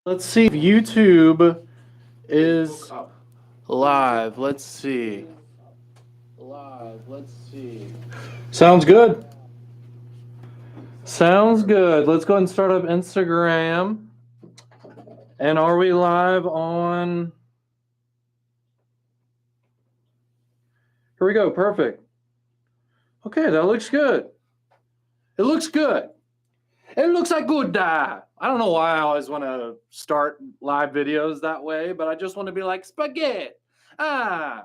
Let's see if YouTube is live. Let's see. Sounds good. Sounds good. Let's go ahead and start up Instagram. And are we live on? Here we go. Perfect. Okay, that looks good. It looks good. It looks like good. I don't know why I always want to start live videos that way, but I just want to be like spaghetti. Ah,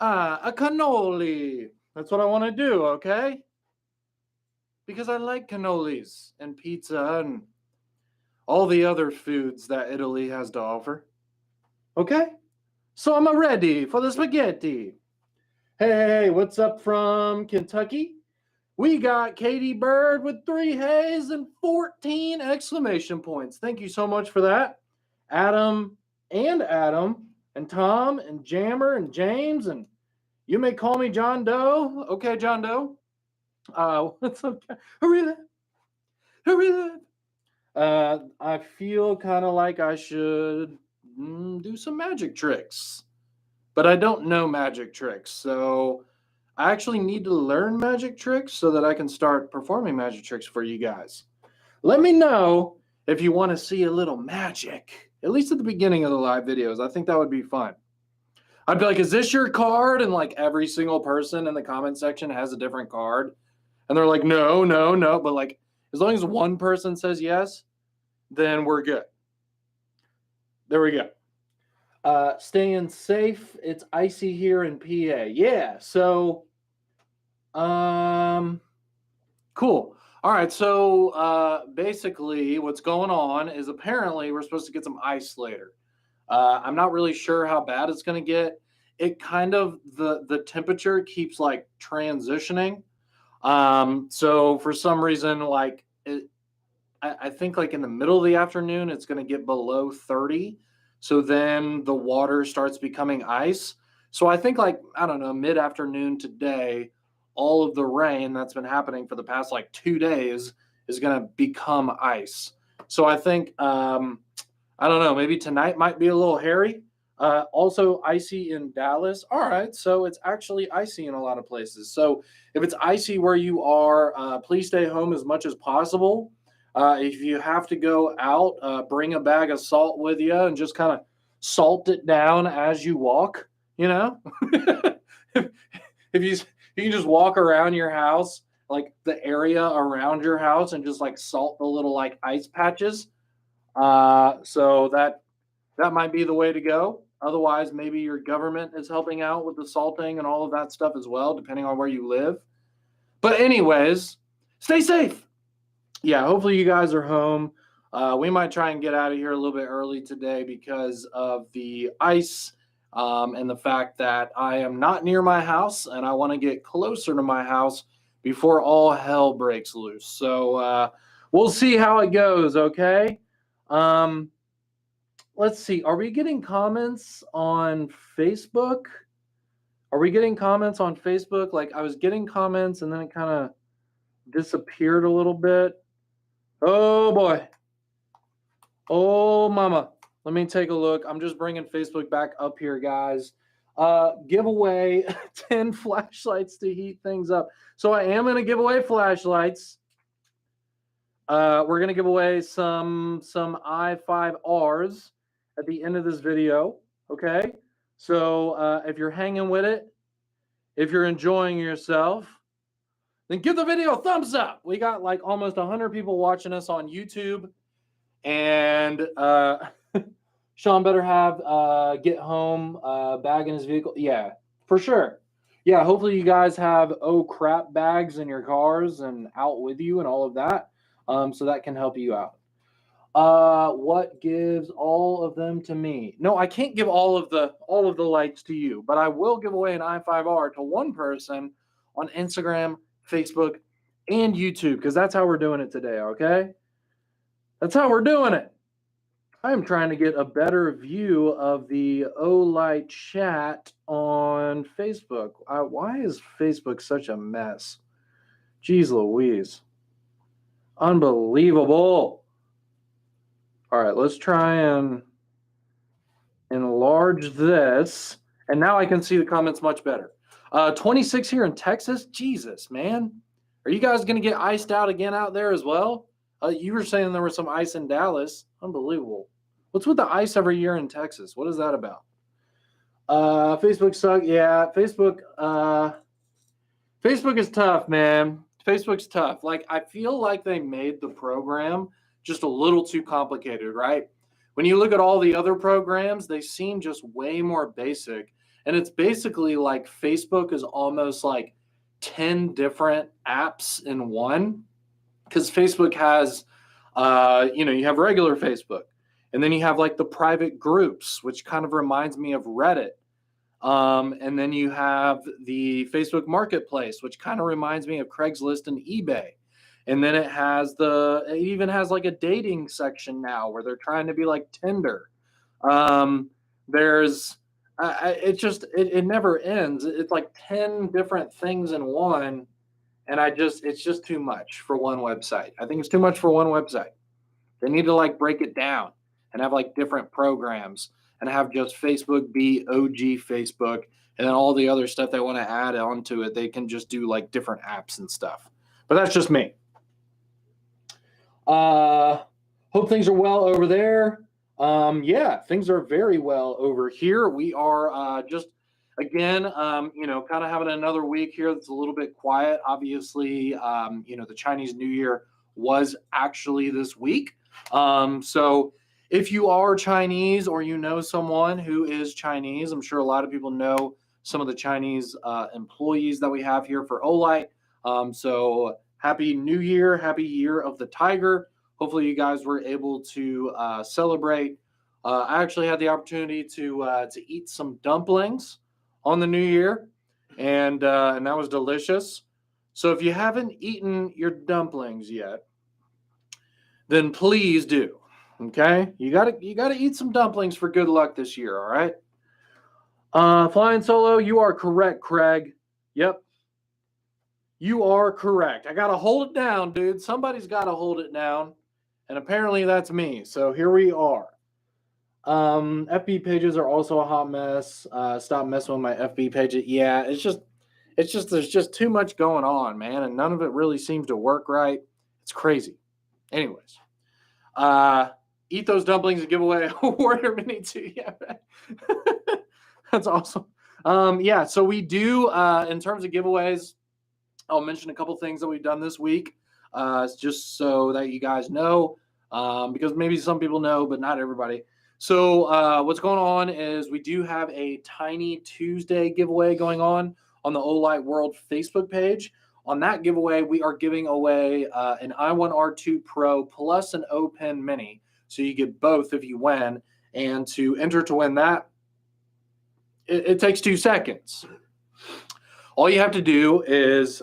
a cannoli. That's what I want to do, okay? Because I like cannolis and pizza and all the other foods that Italy has to offer. Okay? So I'm ready for the spaghetti. Hey, what's up from Kentucky? We got Katie Bird with 3 hays and 14 exclamation points. Thank you so much for that. Adam and Tom and Jammer and James and you may call me John Doe. Okay, John Doe. What's up? Hurry, hurry. I feel kind of like I should do some magic tricks, but I don't know magic tricks. So I actually need to learn magic tricks so that I can start performing magic tricks for you guys. Let me know if you want to see a little magic, at least at the beginning of the live videos. I think that would be fun. I'd be like, is this your card? And like every single person in the comment section has a different card. And they're like, no, no, no. But like, as long as one person says yes, then we're good. There we go. Staying safe. It's icy here in PA. Yeah. So, cool. All right. So, basically, what's going on is apparently we're supposed to get some ice later. I'm not really sure how bad it's going to get. It kind of the temperature keeps like transitioning. So for some reason, like I think like in the middle of the afternoon, it's going to get below 30. So then the water starts becoming ice. So I think like, I don't know, mid afternoon today, all of the rain that's been happening for the past like 2 days is going to become ice. So I think, I don't know, maybe tonight might be a little hairy. Also icy in Dallas. All right. So it's actually icy in a lot of places. So if it's icy where you are, please stay home as much as possible. If you have to go out, bring a bag of salt with you and just kind of salt it down as you walk. You know, if you can just walk around your house, like the area around your house, and just like salt the little like ice patches. So that might be the way to go. Otherwise, maybe your government is helping out with the salting and all of that stuff as well, depending on where you live. But anyways, stay safe. Yeah, hopefully you guys are home. We might try and get out of here a little bit early today because of the ice and the fact that I am not near my house and I want to get closer to my house before all hell breaks loose. So we'll see how it goes, okay? Um, let's see. Are we getting comments on Facebook? Are we getting comments on Facebook? Like I was getting comments and then it kind of disappeared a little bit. Oh boy. Oh, mama. Let me take a look. I'm just bringing Facebook back up here, guys. Give away 10 flashlights to heat things up. So I am going to give away flashlights. We're going to give away some i5Rs at the end of this video. Okay. So if you're hanging with it, if you're enjoying yourself, then give the video a thumbs up. We got like almost 100 people watching us on YouTube. And Sean better have get home bag in his vehicle. Yeah, for sure. Yeah, hopefully you guys have oh crap bags in your cars and out with you and all of that. So that can help you out. What gives all of them to me? No, I can't give all of the lights to you, but I will give away an i5R to one person on Instagram, Facebook, and YouTube because that's how we're doing it today. Okay. That's how we're doing it. I'm trying to get a better view of the Olight chat on Facebook. Why is Facebook such a mess? Jeez Louise. Unbelievable. All right, let's try and enlarge this. And now I can see the comments much better. 26 here in Texas. Jesus, man. Are you guys going to get iced out again out there as well? You were saying there was some ice in Dallas. Unbelievable. What's with the ice every year in Texas? What is that about? Facebook suck. Yeah, Facebook is tough, man. Facebook's tough. Like, I feel like they made the program just a little too complicated, right? When you look at all the other programs, they seem just way more basic. And it's basically like Facebook is almost like 10 different apps in one. Because Facebook has, you have regular Facebook. And then you have like the private groups, which kind of reminds me of Reddit. And then you have the Facebook Marketplace, which kind of reminds me of Craigslist and eBay. And then it even has like a dating section now where they're trying to be like Tinder. There's, it never ends. It's like 10 different things in one. And it's just too much for one website. I think it's too much for one website. They need to like break it down and have like different programs and have just Facebook be OG Facebook, and then all the other stuff they want to add onto it, they can just do like different apps and stuff. But that's just me. Hope things are well over there. Yeah, things are very well over here. We are just again, kind of having another week here that's a little bit quiet. Obviously, the Chinese New Year was actually this week. So if you are Chinese or you know someone who is Chinese, I'm sure a lot of people know some of the Chinese employees that we have here for Olight. So happy New Year, happy Year of the Tiger. Hopefully you guys were able to celebrate. I actually had the opportunity to eat some dumplings on the New Year, and that was delicious. So if you haven't eaten your dumplings yet, then please do. Okay, you gotta eat some dumplings for good luck this year. All right. Flying solo, you are correct, Craig. Yep, you are correct. I gotta hold it down, dude. Somebody's gotta hold it down, and apparently that's me. So here we are. FB pages are also a hot mess. Stop messing with my FB pages. Yeah, it's just there's just too much going on, man, and none of it really seems to work right. It's crazy. Anyways, eat those dumplings and give away a Warrior Mini too. Yeah, that's awesome. Yeah, so we do in terms of giveaways. I'll mention a couple things that we've done this week, just so that you guys know, because maybe some people know, but not everybody. So what's going on is we do have a Tiny Tuesday giveaway going on the Olight World Facebook page. On that giveaway, we are giving away an i1R2 Pro plus an O Pen Mini. So you get both if you win. And to enter to win that, it takes 2 seconds. All you have to do is,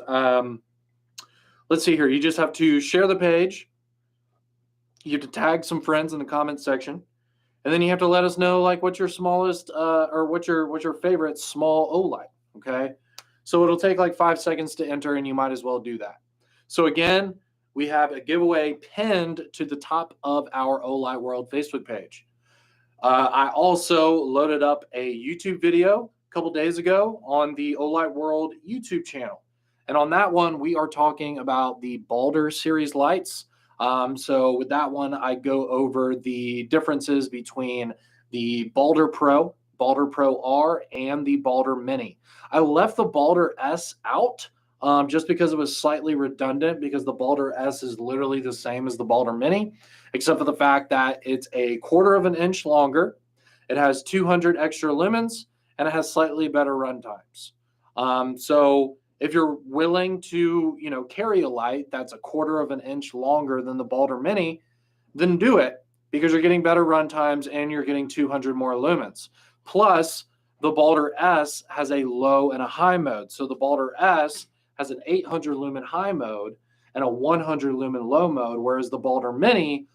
let's see here. You just have to share the page. You have to tag some friends in the comments section. And then you have to let us know like what's your smallest or what's your favorite small Olight, okay? So it'll take like 5 seconds to enter, and you might as well do that. So again, we have a giveaway pinned to the top of our Olight World Facebook page. I also loaded up a YouTube video a couple days ago on the Olight World YouTube channel. And on that one, we are talking about the Balder series lights. So with that one, I go over the differences between the Balder Pro R, and the Balder Mini. I left the Balder S out just because it was slightly redundant, because the Balder S is literally the same as the Balder Mini, except for the fact that it's a 1/4 of an inch longer. It has 200 extra lumens, and it has slightly better run times. So if you're willing to, carry a light that's a 1/4 of an inch longer than the Balder Mini, then do it, because you're getting better run times and you're getting 200 more lumens. Plus, the Balder S has a low and a high mode. So the Balder S has an 800 lumen high mode and a 100 lumen low mode, whereas the Balder Mini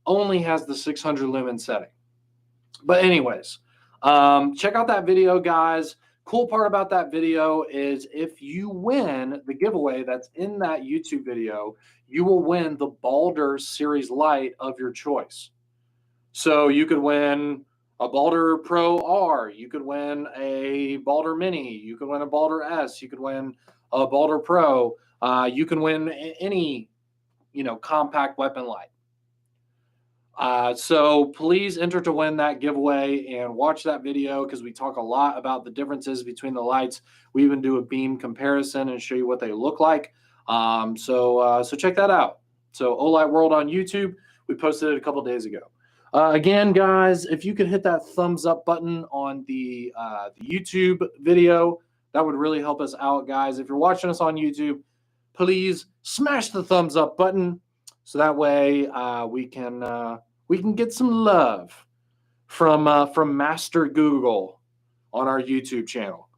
only has the 600 lumen setting. But anyways, check out that video, guys. Cool part about that video is if you win the giveaway that's in that YouTube video, you will win the Balder series light of your choice. So you could win a Balder Pro R, you could win a Balder Mini, you could win a Balder S, you could win a Balder Pro, you can win any, compact weapon light. So please enter to win that giveaway and watch that video because we talk a lot about the differences between the lights. We even do a beam comparison and show you what they look like. So check that out. So Olight World on YouTube, we posted it a couple days ago. Again, guys, if you could hit that thumbs up button on the YouTube video, that would really help us out, guys. If you're watching us on YouTube, please smash the thumbs up button so that way we can get some love from Master Google on our YouTube channel.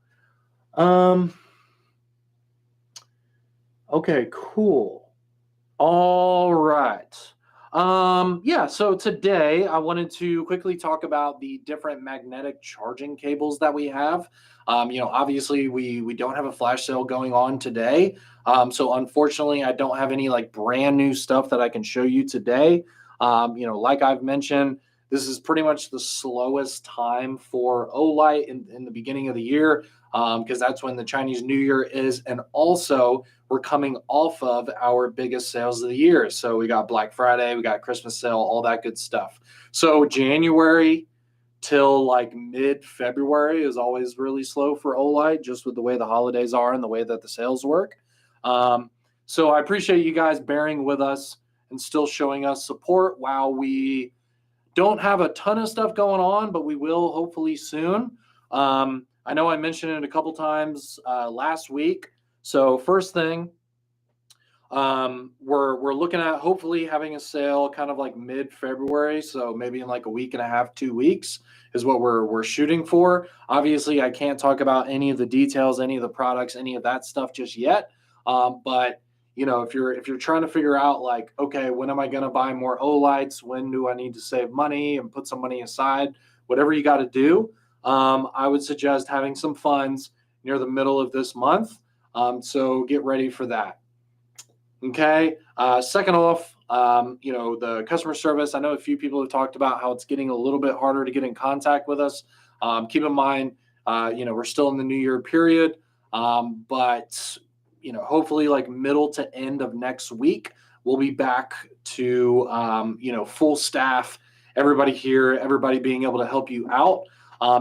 Okay, cool. All right. Yeah, so today I wanted to quickly talk about the different magnetic charging cables that we have. Obviously we don't have a flash sale going on today. So unfortunately I don't have any like brand new stuff that I can show you today. Like I've mentioned, this is pretty much the slowest time for Olight in the beginning of the year because that's when the Chinese New Year is. And also, we're coming off of our biggest sales of the year. So we got Black Friday, we got Christmas sale, all that good stuff. So January till like mid-February is always really slow for Olight, just with the way the holidays are and the way that the sales work. So I appreciate you guys bearing with us and still showing us support while we don't have a ton of stuff going on, but we will hopefully soon. I know I mentioned it a couple times last week. So first thing, we're looking at hopefully having a sale kind of like mid-February. So maybe in like a week and a half, 2 weeks is what we're shooting for. Obviously, I can't talk about any of the details, any of the products, any of that stuff just yet. But if you're trying to figure out like, okay, when am I going to buy more Olights? When do I need to save money and put some money aside? Whatever you got to do, I would suggest having some funds near the middle of this month. So get ready for that. Okay. Second off, the customer service. I know a few people have talked about how it's getting a little bit harder to get in contact with us. Keep in mind, we're still in the New Year period, but hopefully like middle to end of next week, we'll be back to, full staff, everybody here, everybody being able to help you out.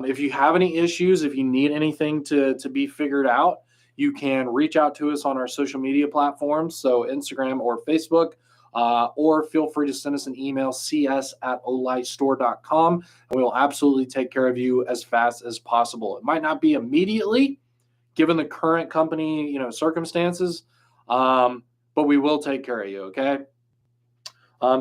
If you have any issues, if you need anything to be figured out, you can reach out to us on our social media platforms, so Instagram or Facebook, or feel free to send us an email, cs@olightstore.com, and we will absolutely take care of you as fast as possible. It might not be immediately, given the current company, circumstances, but we will take care of you, okay?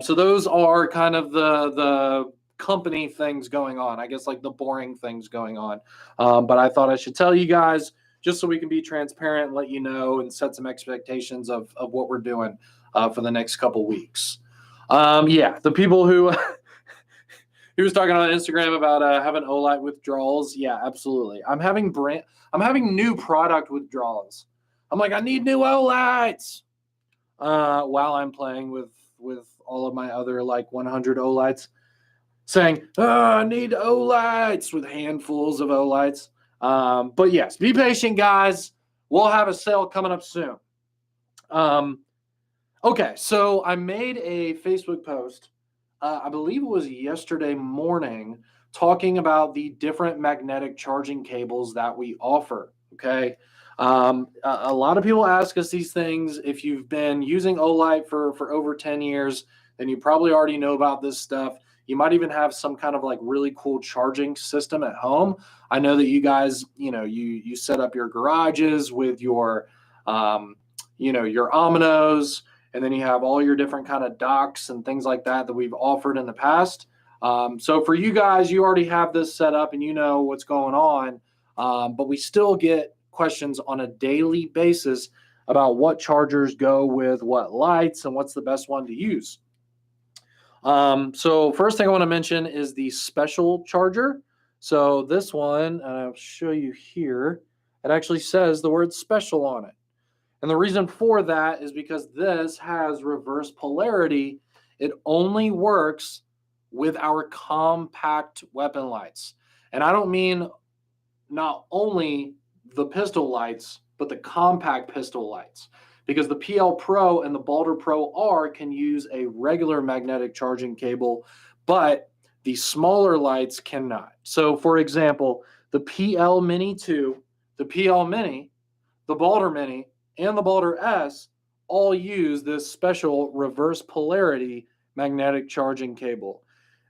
So those are kind of the company things going on, I guess like the boring things going on. But I thought I should tell you guys just so we can be transparent and let you know and set some expectations of what we're doing for the next couple weeks. The people who he was talking on Instagram about having Olight withdrawals. Yeah, absolutely. I'm having new product withdrawals. I'm like, I need new Olights while I'm playing with all of my other like 100 Olights, saying, I need Olights with handfuls of Olights. But yes, be patient, guys. We'll have a sale coming up soon. Okay, so I made a Facebook post, I believe it was yesterday morning, talking about the different magnetic charging cables that we offer. Okay. A lot of people ask us these things. If you've been using Olight for over 10 years, then you probably already know about this stuff. You might even have some kind of like really cool charging system at home. I know that you guys, you set up your garages with your, your Omnos, and then you have all your different kind of docks and things like that we've offered in the past. So for you guys, you already have this set up and you know what's going on. But we still get questions on a daily basis about what chargers go with what lights and what's the best one to use. So first thing I want to mention is the special charger. So this one, I'll show you here, it actually says the word special on it. And the reason for that is because this has reverse polarity. It only works with our compact weapon lights. And I don't mean not only the pistol lights, but the compact pistol lights. Because the PL Pro and the Balder Pro R can use a regular magnetic charging cable, but the smaller lights cannot. So, for example, the PL Mini 2, the PL Mini, the Balder Mini, and the Balder S all use this special reverse polarity magnetic charging cable.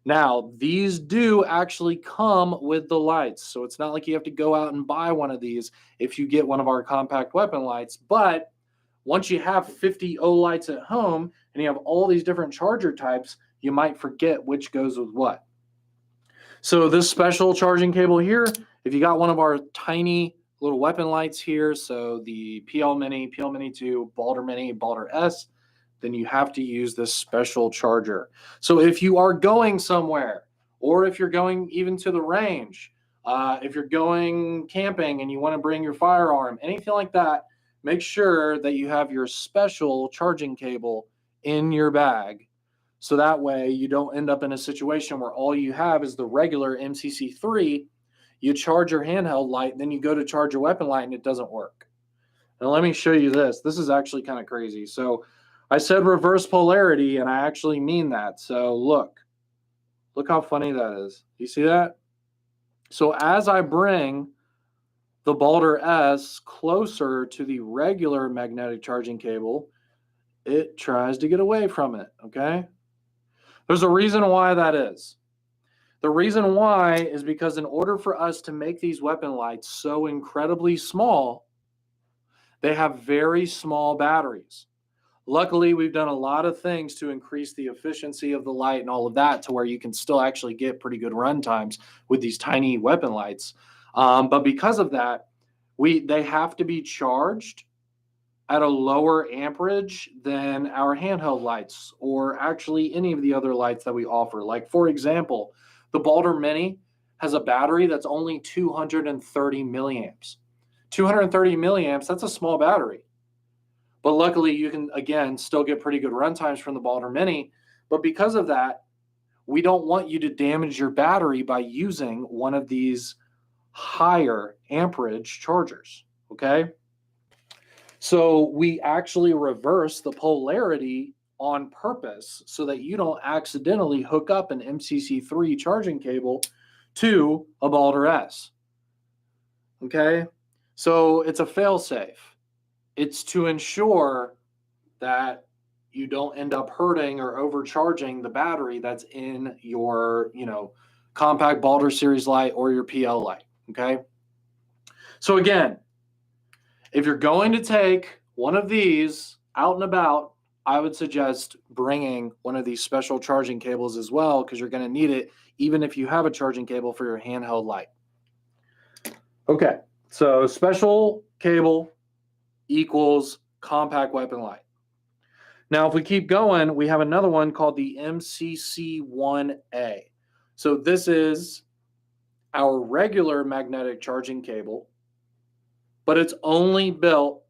Now, these do actually come with the lights, so it's not like you have to go out and buy one of these if you get one of our compact weapon lights. But once you have 50 Olights at home and you have all these different charger types, you might forget which goes with what. So this special charging cable here, if you got one of our tiny little weapon lights here, so the PL Mini, PL Mini 2, Balder Mini, Balder S, then you have to use this special charger. So if you are going somewhere, or if you're going even to the range, if you're going camping and you want to bring your firearm, anything like that, make sure that you have your special charging cable in your bag. So that way you don't end up in a situation where all you have is the regular MCC3. You charge your handheld light, and then you go to charge your weapon light and it doesn't work. Now let me show you this. This is actually kind of crazy. So I said reverse polarity, and I actually mean that. So look how funny that is. You see that? So as I bring the Balder S closer to the regular magnetic charging cable, it tries to get away from it, okay? There's a reason why that is. The reason why is because in order for us to make these weapon lights so incredibly small, they have very small batteries. Luckily, we've done a lot of things to increase the efficiency of the light and all of that to where you can still actually get pretty good run times with these tiny weapon lights. But because of that, they have to be charged at a lower amperage than our handheld lights or actually any of the other lights that we offer. Like, for example, the Balder Mini has a battery that's only 230 milliamps. 230 milliamps, that's a small battery. But luckily, you can, again, still get pretty good run times from the Balder Mini. But because of that, we don't want you to damage your battery by using one of these higher amperage chargers, okay? So we actually reverse the polarity on purpose so that you don't accidentally hook up an MCC3 charging cable to a Balder S, okay? So it's a fail-safe. It's to ensure that you don't end up hurting or overcharging the battery that's in your, compact Balder series light or your PL light, okay? So again, if you're going to take one of these out and about, I would suggest bringing one of these special charging cables as well, because you're going to need it even if you have a charging cable for your handheld light. Okay, so special cable equals compact weapon light. Now, if we keep going, we have another one called the MCC1A. So this is our regular magnetic charging cable, but it's only built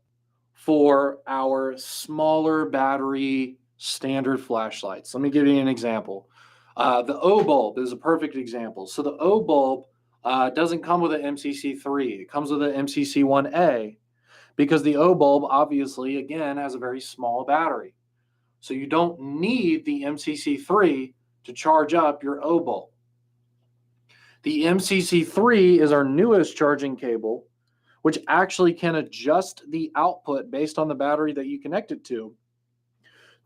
for our smaller battery standard flashlights. Let me give you an example. The O bulb is a perfect example. So the O bulb doesn't come with an MCC3. It comes with an MCC1A. Because the O bulb, obviously, again, has a very small battery. So you don't need the MCC3 to charge up your O bulb. The MCC3 is our newest charging cable, which actually can adjust the output based on the battery that you connect it to.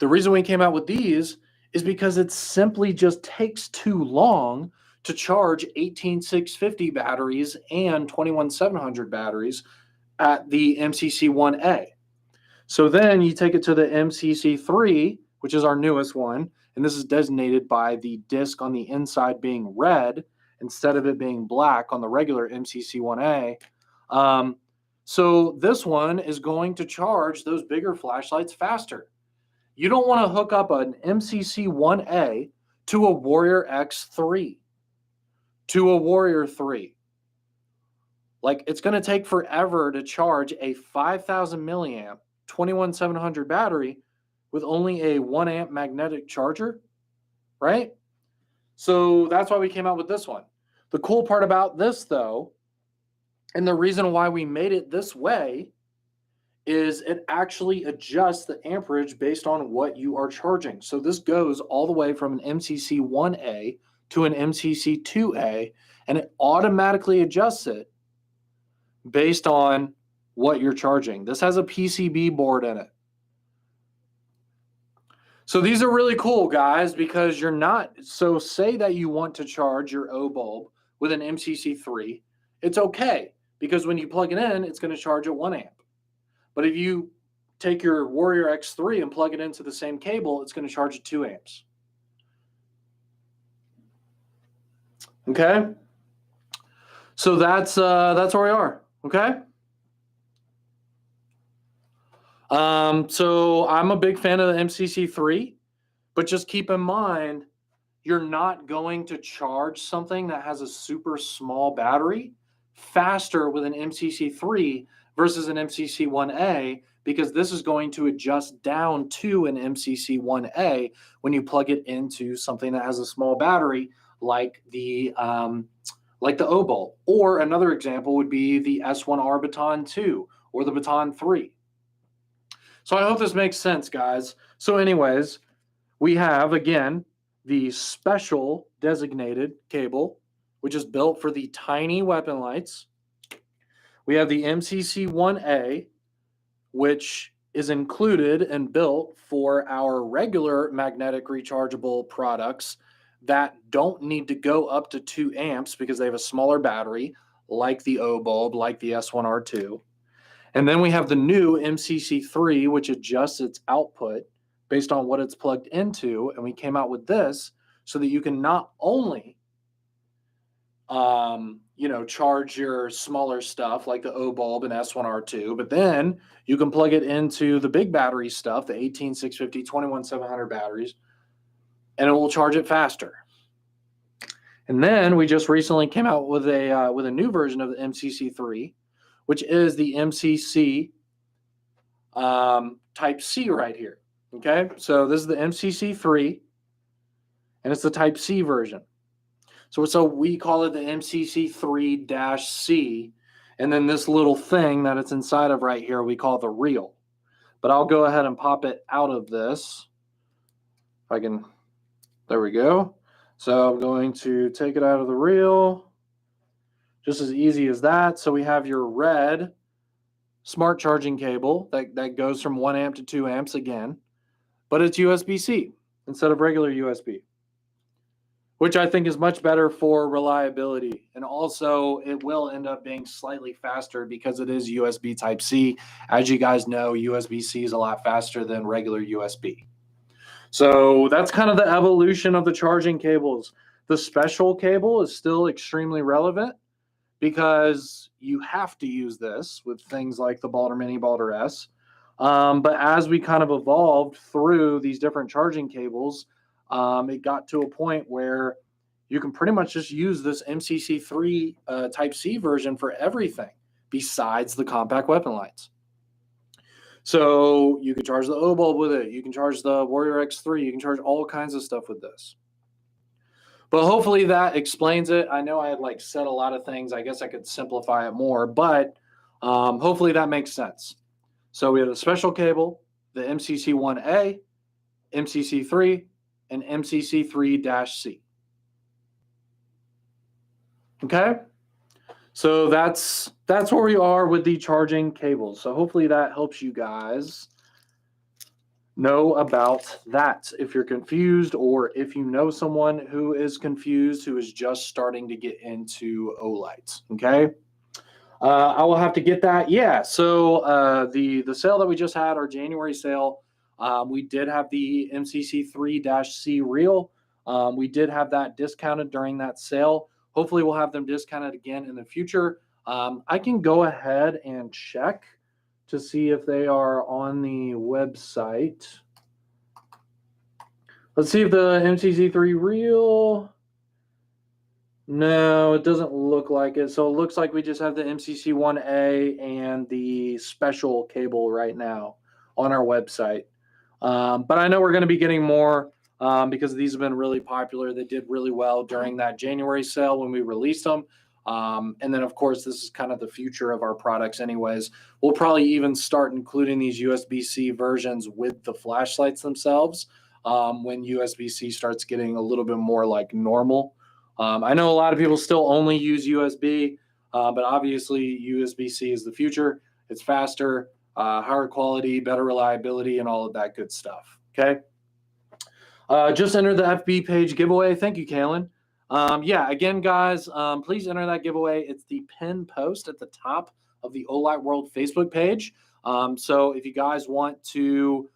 The reason we came out with these is because it simply just takes too long to charge 18650 batteries and 21700 batteries at the MCC1A. So then you take it to the MCC3, which is our newest one, and this is designated by the disc on the inside being red instead of it being black on the regular MCC1A. So this one is going to charge those bigger flashlights faster. You don't want to hook up an MCC1A to a Warrior X3, to a Warrior 3. Like, it's going to take forever to charge a 5,000 milliamp 21700 battery with only a 1 amp magnetic charger, right? So that's why we came out with this one. The cool part about this, though, and the reason why we made it this way, is it actually adjusts the amperage based on what you are charging. So this goes all the way from an MCC 1A to an MCC 2A, and it automatically adjusts it based on what you're charging. This has a PCB board in it. So these are really cool, guys, because you're not, so say that you want to charge your O bulb with an MCC3, it's okay, because when you plug it in, it's going to charge at 1 amp. But if you take your Warrior X3 and plug it into the same cable, it's going to charge at 2 amps. Okay? So that's where we are. Okay? So I'm a big fan of the MCC3, but just keep in mind, you're not going to charge something that has a super small battery faster with an MCC3 versus an MCC1A, because this is going to adjust down to an MCC1A when you plug it into something that has a small battery, like the O bulb. Or another example would be the S1R Baton 2 or the Baton 3. So I hope this makes sense, guys. So anyways, we have, again, the special designated cable, which is built for the tiny weapon lights. We have the MCC1A, which is included and built for our regular magnetic rechargeable products that don't need to go up to 2 amps because they have a smaller battery, like the O bulb, like the S1R2. And then we have the new MCC3, which adjusts its output based on what it's plugged into. And we came out with this so that you can not only charge your smaller stuff like the O bulb and S1R2, but then you can plug it into the big battery stuff, the 18650, 21700 batteries, and it will charge it faster. And then we just recently came out with a new version of the MCC3, which is the MCC Type C right here. Okay, so this is the MCC3, and it's the Type C version. So we call it the MCC3-C, and then this little thing that it's inside of right here, we call the reel. But I'll go ahead and pop it out of this. If I can, there we go. So I'm going to take it out of the reel. Just as easy as that. So we have your red smart charging cable that goes from 1 amp to 2 amps again, but it's USB-C instead of regular USB, which I think is much better for reliability. And also it will end up being slightly faster because it is USB Type-C. As you guys know, USB-C is a lot faster than regular USB. So that's kind of the evolution of the charging cables. The special cable is still extremely relevant because you have to use this with things like the Balder Mini, Balder S. But as we kind of evolved through these different charging cables, it got to a point where you can pretty much just use this MCC3 Type-C version for everything besides the compact weapon lights. So you can charge the O bulb with it. You can charge the Warrior X3. You can charge all kinds of stuff with this. But hopefully that explains it. I know I had said a lot of things. I guess I could simplify it more, but hopefully that makes sense. So we have a special cable, the MCC1A, MCC3, and MCC3-C. Okay? So that's where we are with the charging cables. So hopefully that helps you guys know about that if you're confused, or if you know someone who is confused, who is just starting to get into Olight. Okay, I will have to get that. Yeah, so the sale that we just had, our January sale, we did have the MCC3-C reel. We did have that discounted during that sale. Hopefully we'll have them discounted again in the future. I can go ahead and check to see if they are on the website. Let's see if the MCC3 reel. No, it doesn't look like it. So it looks like we just have the MCC1A and the special cable right now on our website. But I know we're going to be getting more because these have been really popular. They did really well during that January sale when we released them. And then, of course, this is kind of the future of our products anyways. We'll probably even start including these USB-C versions with the flashlights themselves when USB-C starts getting a little bit more like normal. I know a lot of people still only use USB, but obviously USB-C is the future. It's faster, higher quality, better reliability, and all of that good stuff. Okay. Just enter the FB page giveaway. Thank you, Kaylin. Yeah, again, guys, please enter that giveaway. It's the pinned post at the top of the Olight World Facebook page. So if you guys want to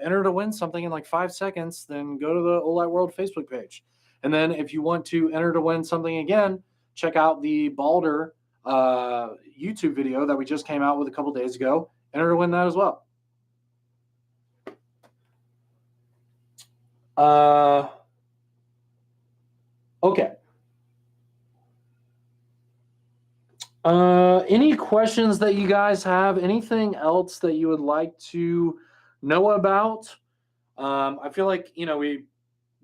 enter to win something in like 5 seconds, then go to the Olight World Facebook page. And then if you want to enter to win something again, check out the Balder YouTube video that we just came out with a couple days ago. Enter to win that as well. Okay. Any questions that you guys have? Anything else that you would like to know about? I feel like,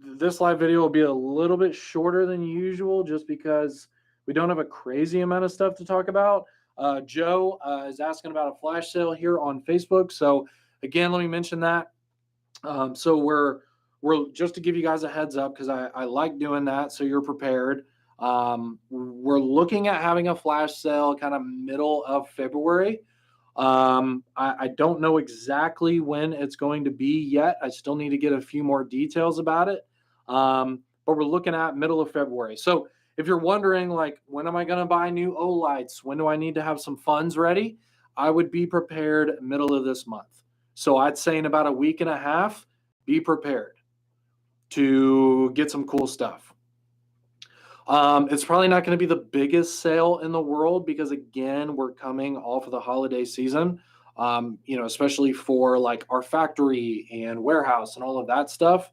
this live video will be a little bit shorter than usual just because we don't have a crazy amount of stuff to talk about. Joe is asking about a flash sale here on Facebook. So again, let me mention that. So we're just to give you guys a heads up, because I like doing that so you're prepared. We're looking at having a flash sale kind of middle of February. I don't know exactly when it's going to be yet. I still need to get a few more details about it. But we're looking at middle of February. So if you're wondering, like, when am I going to buy new Olights? When do I need to have some funds ready? I would be prepared middle of this month. So I'd say in about a week and a half, be prepared to get some cool stuff. It's probably not going to be the biggest sale in the world because, again, we're coming off of the holiday season, especially for like our factory and warehouse and all of that stuff.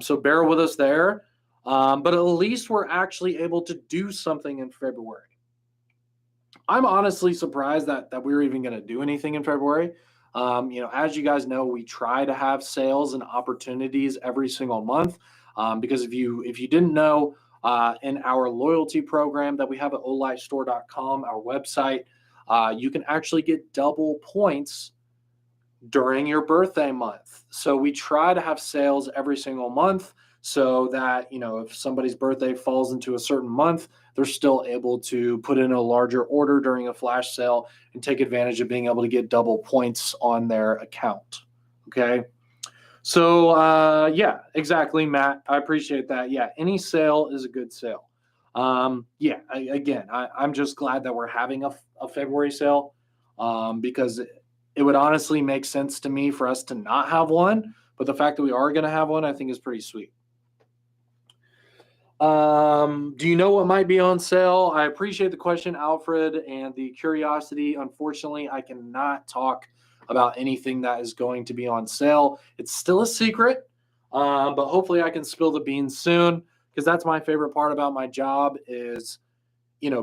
So bear with us there. But at least we're actually able to do something in February. I'm honestly surprised that we're even going to do anything in February. As you guys know, we try to have sales and opportunities every single month. Because if you didn't know, in our loyalty program that we have at olightstore.com, our website, you can actually get double points during your birthday month. So we try to have sales every single month so that, if somebody's birthday falls into a certain month, they're still able to put in a larger order during a flash sale and take advantage of being able to get double points on their account. Okay. So, yeah, exactly, Matt. I appreciate that. Yeah, any sale is a good sale. I'm just glad that we're having a February sale because it would honestly make sense to me for us to not have one. But the fact that we are going to have one, I think is pretty sweet. Do you know what might be on sale? I appreciate the question, Alfred, and the curiosity. Unfortunately, I cannot talk about anything that is going to be on sale. It's still a secret, but hopefully I can spill the beans soon, because that's my favorite part about my job is,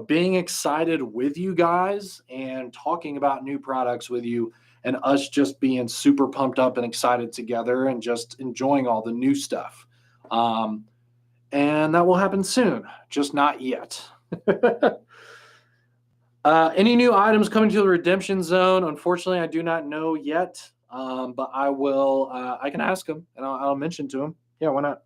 being excited with you guys and talking about new products with you and us just being super pumped up and excited together and just enjoying all the new stuff. And that will happen soon, just not yet. Any new items coming to the redemption zone? Unfortunately, I do not know yet, but I will. I can ask him, and I'll mention to him. Yeah, why not?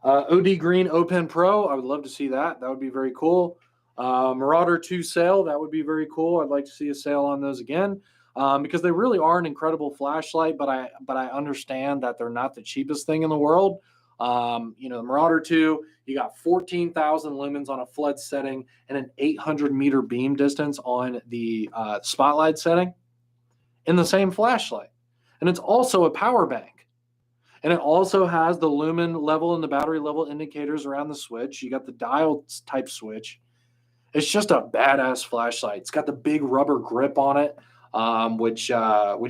OD Green Open Pro. I would love to see that. That would be very cool. Marauder 2 sale. That would be very cool. I'd like to see a sale on those again because they really are an incredible flashlight. But I understand that they're not the cheapest thing in the world. The Marauder 2, you got 14,000 lumens on a flood setting and an 800 meter beam distance on the spotlight setting in the same flashlight. And it's also a power bank. And it also has the lumen level and the battery level indicators around the switch. You got the dial type switch. It's just a badass flashlight. It's got the big rubber grip on it, which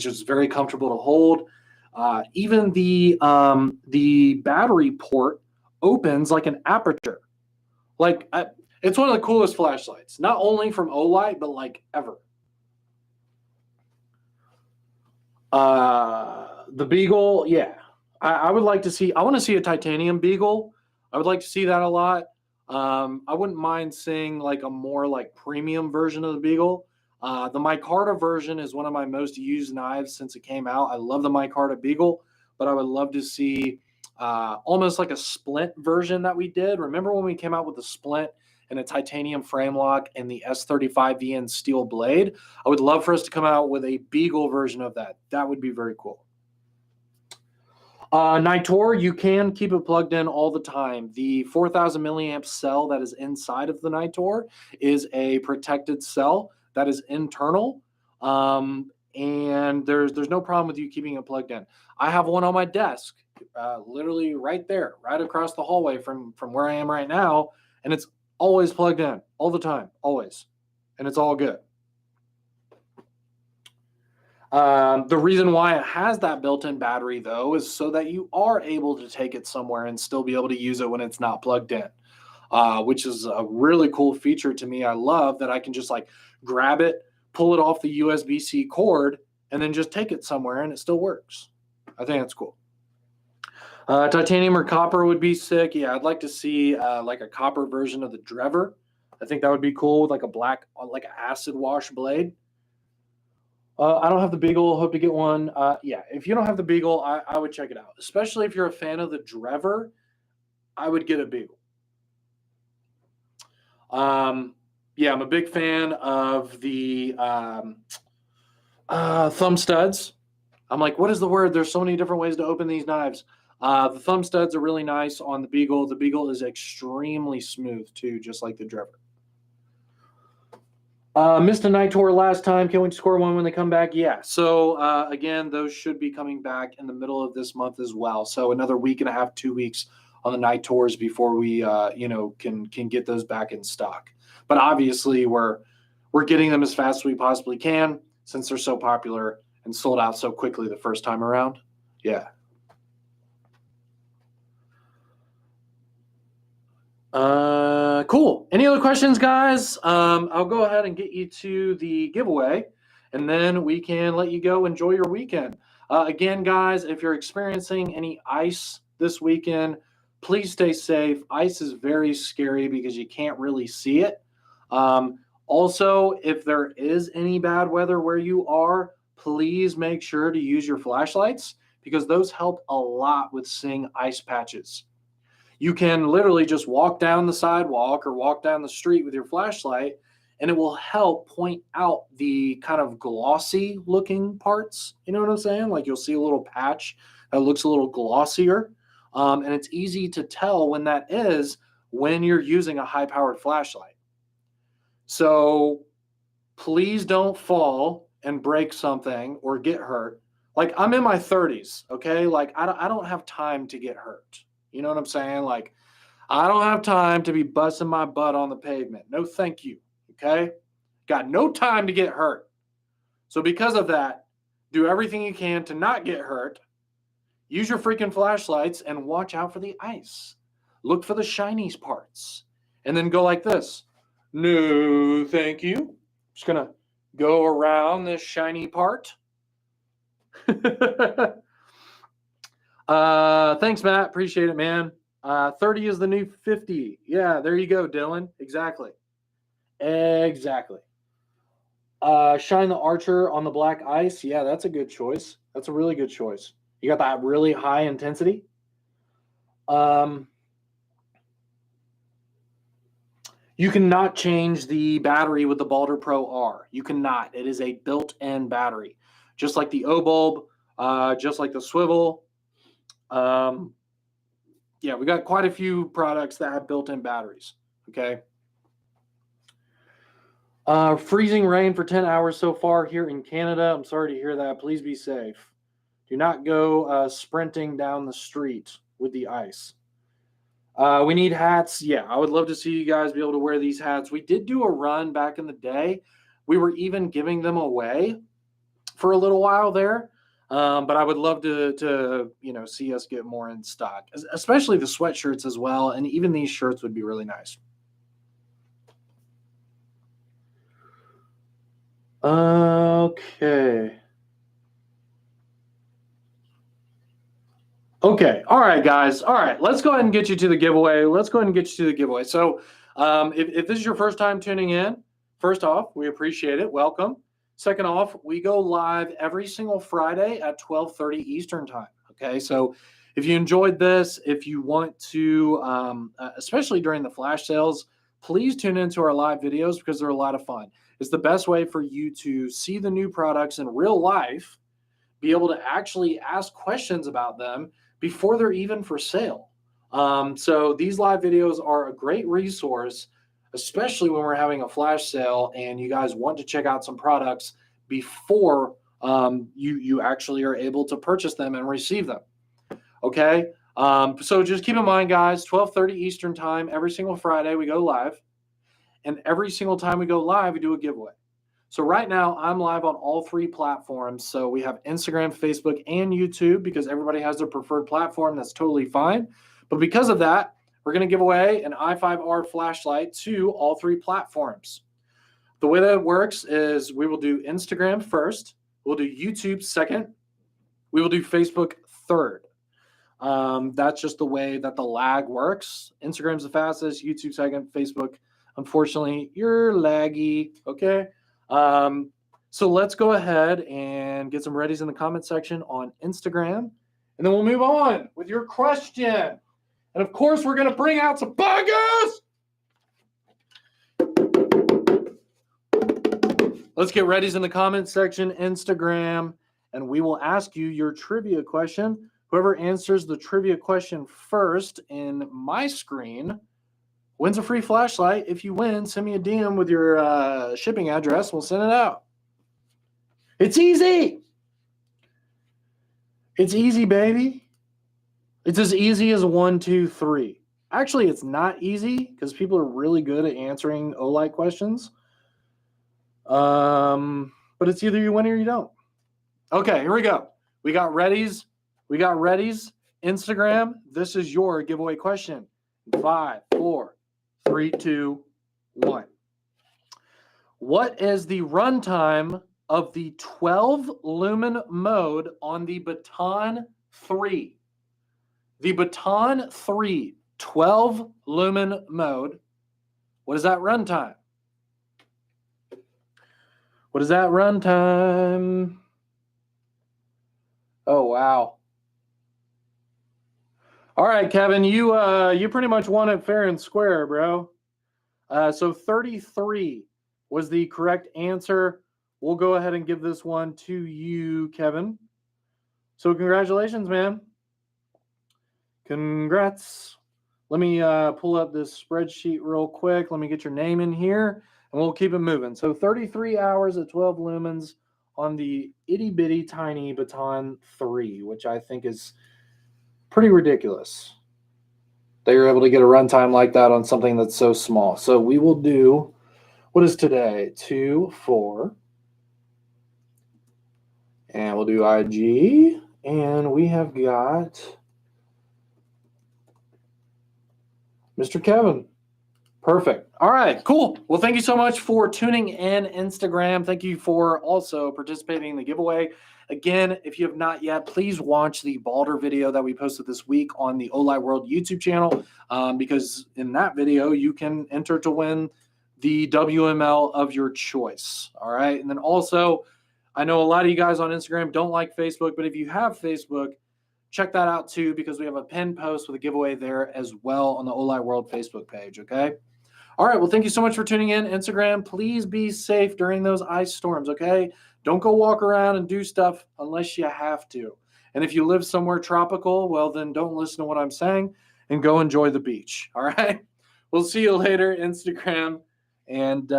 is very comfortable to hold. Even the battery port opens like an aperture. It's one of the coolest flashlights, not only from Olight, but like ever. The Beagle, yeah. I would like to see. I want to see a titanium beagle. I would like to see that a lot. I wouldn't mind seeing like a more like premium version of the beagle. The micarta version is one of my most used knives since it came out. I love the micarta beagle, but I would love to see almost like a splint version that we did. Remember when we came out with the splint and a titanium frame lock and the S35VN steel blade? I would love for us to come out with a beagle version of that. That would be very cool. Nitor, you can keep it plugged in all the time. The 4,000 milliamp cell that is inside of the Nitor is a protected cell that is internal, and there's no problem with you keeping it plugged in. I have one on my desk, literally right there, right across the hallway from where I am right now, and it's always plugged in, all the time, always, and it's all good. The reason why it has that built-in battery, though, is so that you are able to take it somewhere and still be able to use it when it's not plugged in, which is a really cool feature to me. I love that I can just like grab it, pull it off the USB-C cord, and then just take it somewhere and it still works. I think that's cool. Titanium or copper would be sick. Yeah, I'd like to see like a copper version of the Drever. I think that would be cool with like a black, like an acid wash blade. I don't have the Beagle. Hope to get one. Yeah, if you don't have the Beagle, I would check it out. Especially if you're a fan of the Drever, I would get a Beagle. Yeah, I'm a big fan of the thumb studs. I'm like, what is the word? There's so many different ways to open these knives. The thumb studs are really nice on the Beagle. The Beagle is extremely smooth too, just like the Drever. Missed a night tour last time. Can't wait to score one when they come back. Yeah. So again, those should be coming back in the middle of this month as well. So another week and a half, 2 weeks on the night tours before we can get those back in stock. But obviously we're getting them as fast as we possibly can since they're so popular and sold out so quickly the first time around. Yeah. Cool. Any other questions, guys? I'll go ahead and get you to the giveaway, and then we can let you go enjoy your weekend. Again, guys, if you're experiencing any ice this weekend, please stay safe. Ice is very scary because you can't really see it. Also, if there is any bad weather where you are, please make sure to use your flashlights because those help a lot with seeing ice patches. You can literally just walk down the sidewalk or walk down the street with your flashlight, and it will help point out the kind of glossy looking parts. You know what I'm saying? Like you'll see a little patch that looks a little glossier. And it's easy to tell when that is when you're using a high powered flashlight. So please don't fall and break something or get hurt. Like I'm in my 30s, okay? Like I don't have time to get hurt. You know what I'm saying? Like, I don't have time to be busting my butt on the pavement. No, thank you. Okay? Got no time to get hurt. So, because of that, do everything you can to not get hurt. Use your freaking flashlights and watch out for the ice. Look for the shiny parts. And then go like this. No, thank you. Just going to go around this shiny part. Thanks, Matt. Appreciate it, man. 30 is the new 50. Yeah, there you go, Dylan. Exactly. Exactly. Shine the Archer on the black ice. Yeah, that's a good choice. That's a really good choice. You got that really high intensity. You cannot change the battery with the Balder Pro R. You cannot. It is a built-in battery. Just like the O-bulb, just like the swivel. Yeah, we got quite a few products that have built-in batteries. Okay. Freezing rain for 10 hours so far here in Canada. I'm sorry to hear that. Please be safe. Do not go sprinting down the street with the ice. We need hats. Yeah, I would love to see you guys be able to wear these hats. We did do a run back in the day. We were even giving them away for a little while there. But I would love to see us get more in stock, especially the sweatshirts as well. And even these shirts would be really nice. Okay. Okay. All right, guys. All right. Let's go ahead and get you to the giveaway. So, if this is your first time tuning in, first off, we appreciate it. Welcome. Second off, we go live every single Friday at 12:30 Eastern time. Okay. So, if you enjoyed this, if you want to, especially during the flash sales, please tune into our live videos because they're a lot of fun. It's the best way for you to see the new products in real life, be able to actually ask questions about them before they're even for sale. So these live videos are a great resource, especially when we're having a flash sale and you guys want to check out some products before you actually are able to purchase them and receive them. Okay. So just keep in mind, guys, 12:30 Eastern time every single Friday we go live, and every single time we go live we do a giveaway. So right now I'm live on all three platforms. So we have Instagram, Facebook, and YouTube because everybody has their preferred platform. That's totally fine. But because of that, we're going to give away an i5R flashlight to all three platforms. The way that it works is we will do Instagram first, we'll do YouTube second, we will do Facebook third. That's just the way that the lag works. Instagram's the fastest, YouTube second, Facebook, unfortunately, you're laggy. Okay. So let's go ahead and get some readies in the comment section on Instagram, and then we'll move on with your question. And of course, we're going to bring out some buggers. Let's get readies in the comment section, Instagram, and we will ask you your trivia question. Whoever answers the trivia question first in my screen wins a free flashlight. If you win, send me a DM with your shipping address. We'll send it out. It's easy. It's easy, baby. It's as easy as 1, 2, 3. Actually, it's not easy because people are really good at answering Olight questions. But it's either you win or you don't. Okay, here we go. We got readies. Instagram, this is your giveaway question. 5, 4, 3, 2, 1. What is the runtime of the 12 lumen mode on the Baton 3? The Baton 3 12 lumen mode. What is that runtime? What is that runtime? Oh, wow. All right, Kevin, you pretty much won it fair and square, bro. So 33 was the correct answer. We'll go ahead and give this one to you, Kevin. So congratulations, man. Congrats. Let me pull up this spreadsheet real quick. Let me get your name in here, and we'll keep it moving. So 33 hours at 12 lumens on the itty-bitty tiny Baton 3, which I think is pretty ridiculous that you're able to get a runtime like that on something that's so small. So we will do, what is today? 2, 4. And we'll do IG. And we have got Mr. Kevin. Perfect. All right, cool. Well, thank you so much for tuning in, Instagram. Thank you for also participating in the giveaway. Again, if you have not yet, please watch the Balder video that we posted this week on the Olight World YouTube channel, because in that video, you can enter to win the WML of your choice. All right. And then also, I know a lot of you guys on Instagram don't like Facebook, but if you have Facebook, check that out too, because we have a pinned post with a giveaway there as well on the Olight World Facebook page. Okay. All right. Well, thank you so much for tuning in. Instagram, please be safe during those ice storms. Okay. Don't go walk around and do stuff unless you have to. And if you live somewhere tropical, well, then don't listen to what I'm saying and go enjoy the beach. All right. We'll see you later, Instagram. And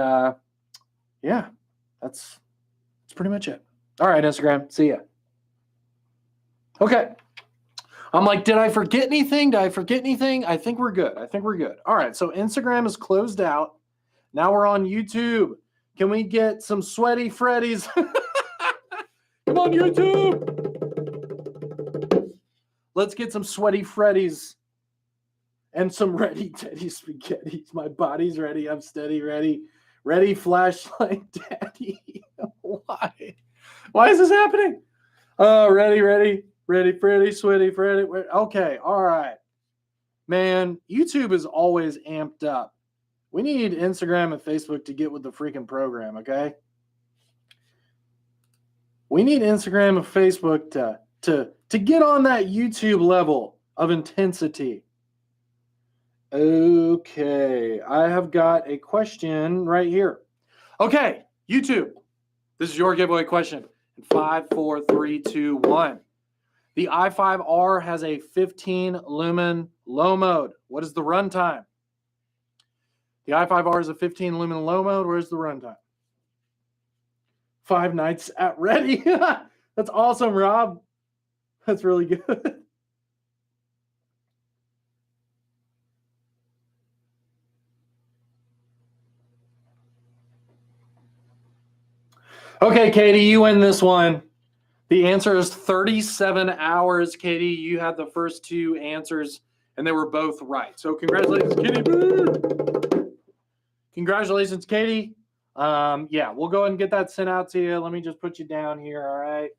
yeah, that's pretty much it. All right, Instagram. See ya. Okay. I'm like, did I forget anything? I think we're good. All right. So Instagram is closed out. Now we're on YouTube. Can we get some sweaty Freddies? Come on, YouTube. Let's get some sweaty Freddies and some ready Teddy spaghettis. My body's ready. I'm steady, ready. Ready, flashlight, daddy. Why? Why is this happening? Oh, ready. Ready, Freddy, sweaty, Freddy. Okay, all right. Man, YouTube is always amped up. We need Instagram and Facebook to get with the freaking program, okay? We need Instagram and Facebook to get on that YouTube level of intensity. Okay, I have got a question right here. Okay, YouTube, this is your giveaway question. In 5, 4, 3, 2, 1. The i5R has a 15 lumen low mode. What is the runtime? The i5R is a 15 lumen low mode. Where's the runtime? 5 Nights at Ready. That's awesome, Rob. That's really good. Okay, Katie, you win this one. The answer is 37 hours, Katie. You had the first two answers, and they were both right. So congratulations, Katie. Congratulations, Katie. Yeah, we'll go ahead and get that sent out to you. Let me just put you down here, all right?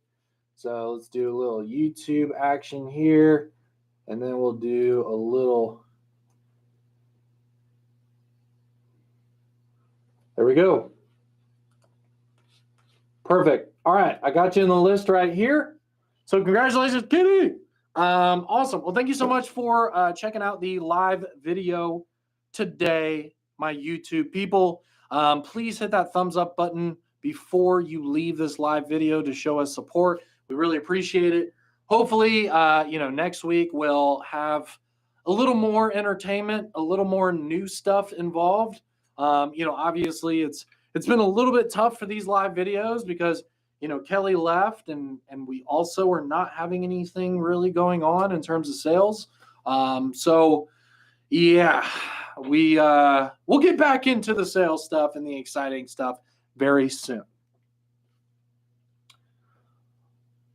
So let's do a little YouTube action here, and then we'll do a little. There we go. Perfect. All right, I got you in the list right here. So congratulations, Kitty. Awesome. Well, thank you so much for checking out the live video today, my YouTube people. Please hit that thumbs up button before you leave this live video to show us support. We really appreciate it. Hopefully, next week we'll have a little more entertainment, a little more new stuff involved. Obviously it's been a little bit tough for these live videos because, Kelly left and we also are not having anything really going on in terms of sales. So yeah, we'll get back into the sales stuff and the exciting stuff very soon.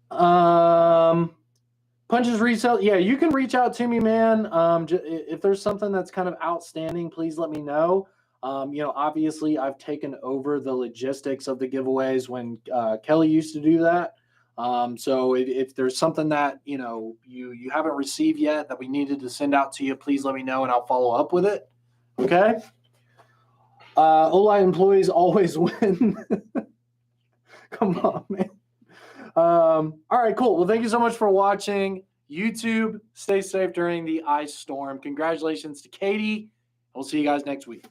Punches resale. Yeah, you can reach out to me, man. If there's something that's kind of outstanding, please let me know. Obviously I've taken over the logistics of the giveaways when Kelly used to do that. So if there's something that, you haven't received yet that we needed to send out to you, please let me know and I'll follow up with it. Okay. Olight employees always win. Come on, man. All right, cool. Well, thank you so much for watching. YouTube, stay safe during the ice storm. Congratulations to Katie. We'll see you guys next week.